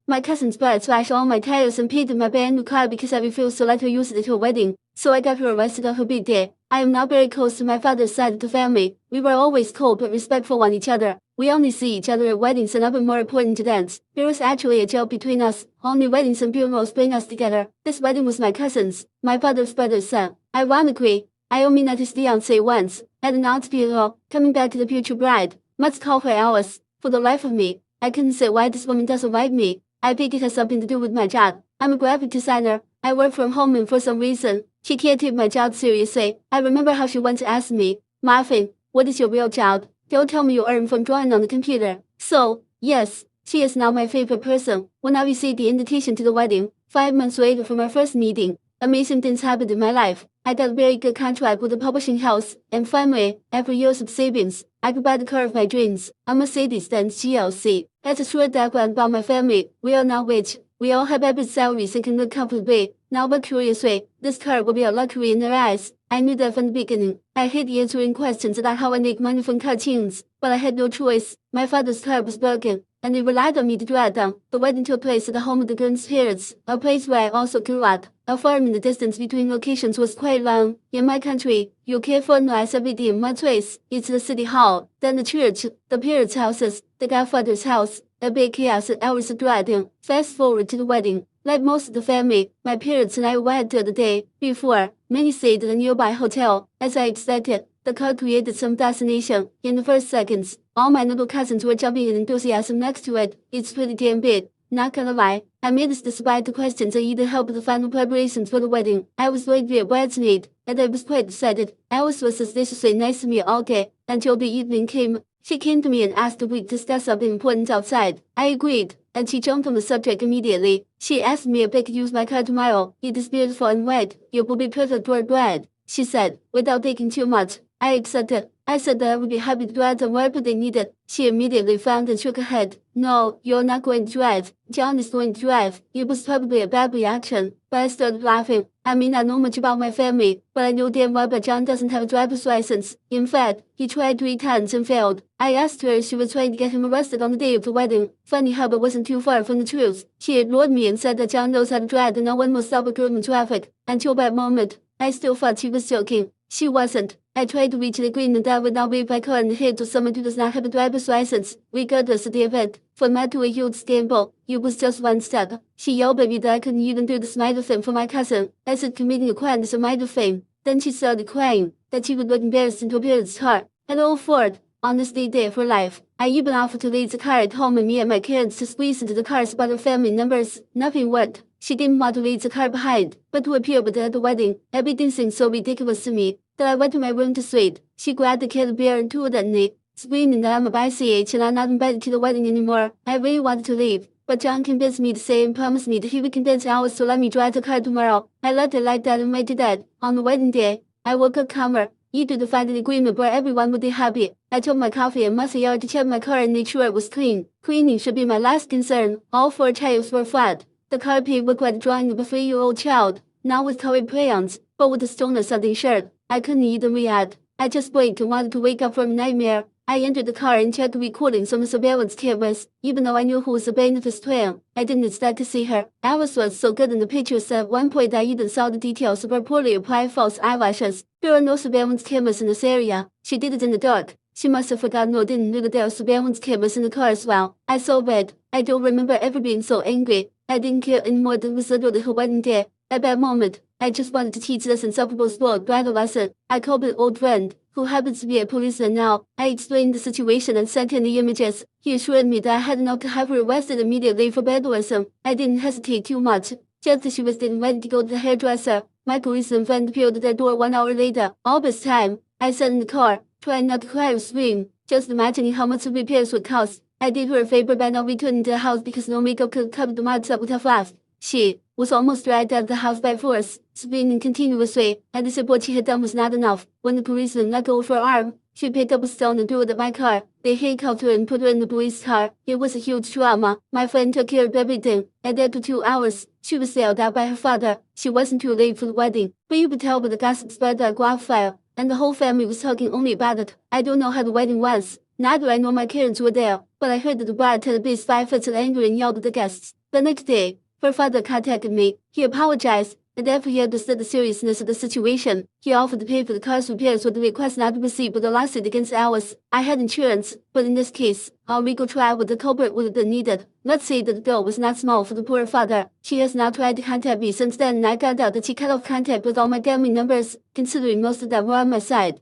My cousin's bride slashed all my tires and painted my brand new car because I refused to let her use it at her wedding, so I got her arrested on her big day. I am now very close to my father's side of the family. We were always cold but respectful on each other. We only see each other at weddings and other more important events. There was actually a joke between us. Only weddings and funerals bring us together. This wedding was my cousin's, my father's brother's son. Ironically, I only met his fiancée once, at an aunt's funeral, coming back to the future bride. Must call her Alice. For the life of me, I couldn't say why this woman doesn't like me. I think it has something to do with my job. I'm a graphic designer. I work from home and for some reason, she can't take my job seriously. I remember how she once asked me, Marvin, what is your real job? Don't tell me you earn from drawing on the computer. So, yes, she is now my favorite person. When I received the invitation to the wedding, 5 months later from our first meeting, amazing things happened in my life. I got a very good contract with a publishing house, and finally, after years of savings, I could buy the car of my dreams, a Mercedes-Benz GLC. That's a short background about my family. We are now rich. We all have average salaries and can live comfortably. Now but curiously, this car will be a luxury in their eyes. I knew that from the beginning. I hate answering questions about how I make money from cartoons, but I had no choice. My father's car was broken, and they relied on me to drive them. The wedding took place at the home of the groom's parents, a place where I also grew up. A farm in the distance between locations was quite long. In my country, you can't formalize everything in one place. It's the city hall, then the church, the parents' houses, the godfather's house, a big chaos and hours of driving. Fast forward to the wedding. Like most of the family, my parents and I went there the day before. Many stayed at a nearby hotel. As I expected, the car created some fascination. In the first seconds, all my little cousins were jumping in enthusiasm next to it. It's pretty damn big. Not gonna lie, I made this despite the questions and either help with the final preparations for the wedding. I was going to be a bridesmaid, and I was quite excited. Alice was suspiciously nice to me all day, until the evening came. She came to me and asked if we'd discuss something important outside. I agreed, and she jumped on the subject immediately. She asked me if I could use my car tomorrow. It is beautiful and white. It will be perfect for a bride, she said, without thinking too much. I accepted. I said that I would be happy to drive them wherever they needed. She immediately frowned and shook her head. No, you're not going to drive. John is going to drive. It was probably a bad reaction, but I started laughing. I may not know much about my family, but I know damn well that John doesn't have a driver's license. In fact, he tried 3 times and failed. I asked her if she was trying to get him arrested on the day of the wedding. Funny how it wasn't too far from the truth. She ignored me and said that John knows how to drive and no one will stop a girl in traffic. Until that moment, I still thought she was joking. She wasn't. I tried to reach an agreement that would not leave my car in the hands of someone who does not have a driver's license, regardless of the event. From that to a huge scandal, it was just one step. She yelled at me that I couldn't even do the smile thing for my cousin. I said committing a crime is a minor thing. Then she started crying, that she would look embarrassed in her parents' car. And all for it, on this day of her life. I even offered to leave the car at home and me and my parents to squeeze into the cars about her family numbers. Nothing worked. She didn't want to leave the car behind, but to appear with her at the wedding. Everything seemed so ridiculous to me that I went to my room to sleep. She grabbed the can of beer and threw it at me, screaming that I'm a BCH and I'm not invited to the wedding anymore. I really wanted to leave, but John convinced me to stay and promised me that he would convince Alice to let me drive the car tomorrow. I left it like that and went to bed. On the wedding day, I woke up calmer, eager to find an agreement where everyone would be happy. I took my coffee and muscle yard to check my car and make sure it was clean. Cleaning should be my last concern. All 4 tires were flat. The car paint looked like a drawing of a 3-year-old child, not with colored crayons, but with the stone or something shirt. I couldn't even react. I just blinked and wanted to wake up from a nightmare. I entered the car and checked the recordings on the surveillance cameras. Even though I knew who was the benefits twin, I didn't expect to see her. Alice was so good in the pictures that at one point I even saw the details of her poorly applied false eyelashes. There are no surveillance cameras in this area. She did it in the dark. She must have forgotten or didn't know that there are surveillance cameras in the car as well. I saw red. I don't remember ever being so angry. I didn't care anymore that it was literally her wedding day. At that moment, I just wanted to teach this insufferable spoiled brat a lesson. I called an old friend, who happens to be a policeman now. I explained the situation and sent him the images. He assured me that I had enough to have her arrested immediately for vandalism. I didn't hesitate too much. Just as she was getting ready to go to the hairdresser, my policeman friend appeared at their door 1 hour later. All this time, I sat in the car, trying not to cry or scream, just imagining how much the repairs would cost. I did her a favor by not returning to the house because no makeup could cover the marks that would have left. She was almost dragged out of the house by force, screaming continuously, and as if what she had done was not enough. When the policeman let go of her arm, she picked up a stone and threw it at my car. They handcuffed her and put her in the police car. It was a huge trauma. My friend took care of everything, and after 2 hours, she was sailed out by her father. She wasn't too late for the wedding, but you could tell by the gossip spread like wildfire, and the whole family was talking only about it. I don't know how the wedding was. Neither I nor my parents were there, but I heard that the bride had a big 5 fits of anger and yelled at the guests. The next day, her father contacted me. He apologized, and after he understood the seriousness of the situation, he offered to pay for the car's repairs with the request not to proceed with a lawsuit against Alice. I had insurance, but in this case, a legal trial with the culprit would have been needed. Let's say that the bill was not small for the poor father. She has now tried to contact me since then, and I found out that she cut off contact with all my family members, considering most of them were on my side.